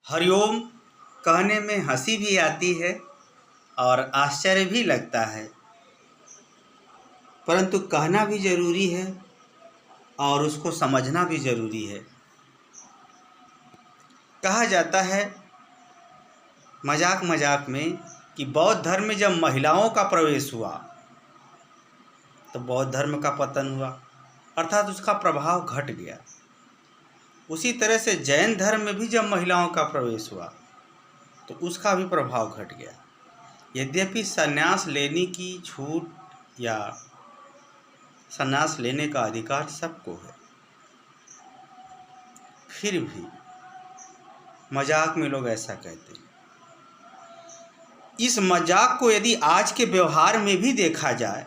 हरिओम कहने में हंसी भी आती है और आश्चर्य भी लगता है, परंतु कहना भी ज़रूरी है और उसको समझना भी ज़रूरी है। कहा जाता है मजाक मजाक में कि बौद्ध धर्म में जब महिलाओं का प्रवेश हुआ तो बौद्ध धर्म का पतन हुआ, अर्थात उसका प्रभाव घट गया। उसी तरह से जैन धर्म में भी जब महिलाओं का प्रवेश हुआ तो उसका भी प्रभाव घट गया। यद्यपि संन्यास लेने की छूट या संन्यास लेने का अधिकार सबको है, फिर भी मजाक में लोग ऐसा कहते हैं। इस मजाक को यदि आज के व्यवहार में भी देखा जाए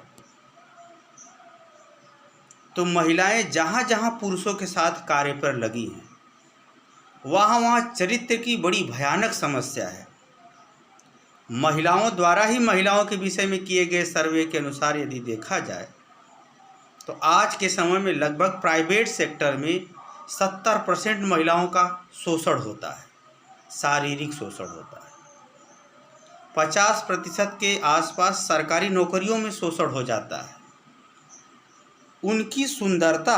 तो महिलाएं जहाँ जहाँ पुरुषों के साथ कार्य पर लगी हैं वहाँ वहाँ चरित्र की बड़ी भयानक समस्या है। महिलाओं द्वारा ही महिलाओं के विषय में किए गए सर्वे के अनुसार यदि देखा जाए तो आज के समय में लगभग प्राइवेट सेक्टर में 70% महिलाओं का शोषण होता है, शारीरिक शोषण होता है। 50% के आसपास सरकारी नौकरियों में शोषण हो जाता है। उनकी सुंदरता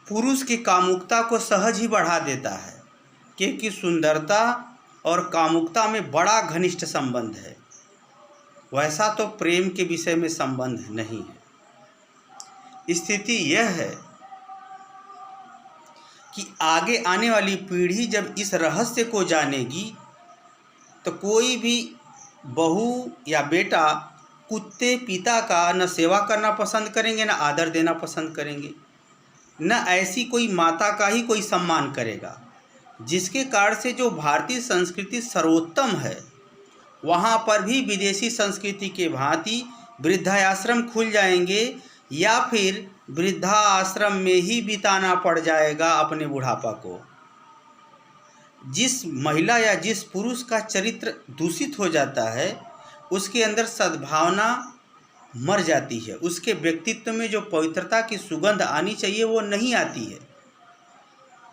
पुरुष की कामुकता को सहज ही बढ़ा देता है, क्योंकि सुंदरता और कामुकता में बड़ा घनिष्ठ संबंध है। वैसा तो प्रेम के विषय में संबंध नहीं है। स्थिति यह है कि आगे आने वाली पीढ़ी जब इस रहस्य को जानेगी तो कोई भी बहू या बेटा कुत्ते पिता का न सेवा करना पसंद करेंगे, न आदर देना पसंद करेंगे, न ऐसी कोई माता का ही कोई सम्मान करेगा। जिसके कारण से जो भारतीय संस्कृति सर्वोत्तम है वहाँ पर भी विदेशी संस्कृति के भांति वृद्धाश्रम खुल जाएंगे या फिर वृद्धाश्रम में ही बिताना पड़ जाएगा अपने बुढ़ापा को। जिस महिला या जिस पुरुष का चरित्र दूषित हो जाता है उसके अंदर सद्भावना मर जाती है, उसके व्यक्तित्व में जो पवित्रता की सुगंध आनी चाहिए वो नहीं आती है,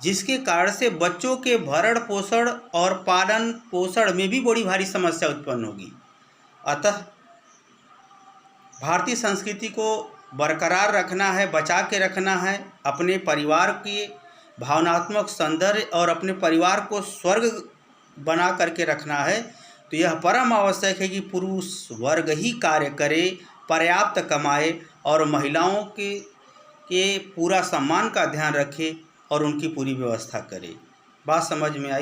जिसके कारण से बच्चों के भरण पोषण और पालन पोषण में भी बड़ी भारी समस्या उत्पन्न होगी। अतः भारतीय संस्कृति को बरकरार रखना है, बचा के रखना है, अपने परिवार के भावनात्मक सौंदर्य और अपने परिवार को स्वर्ग बना करके रखना है, तो यह परम आवश्यक है कि पुरुष वर्ग ही कार्य करे, पर्याप्त कमाए और महिलाओं के पूरा सम्मान का ध्यान रखे और उनकी पूरी व्यवस्था करे। बात समझ में आई?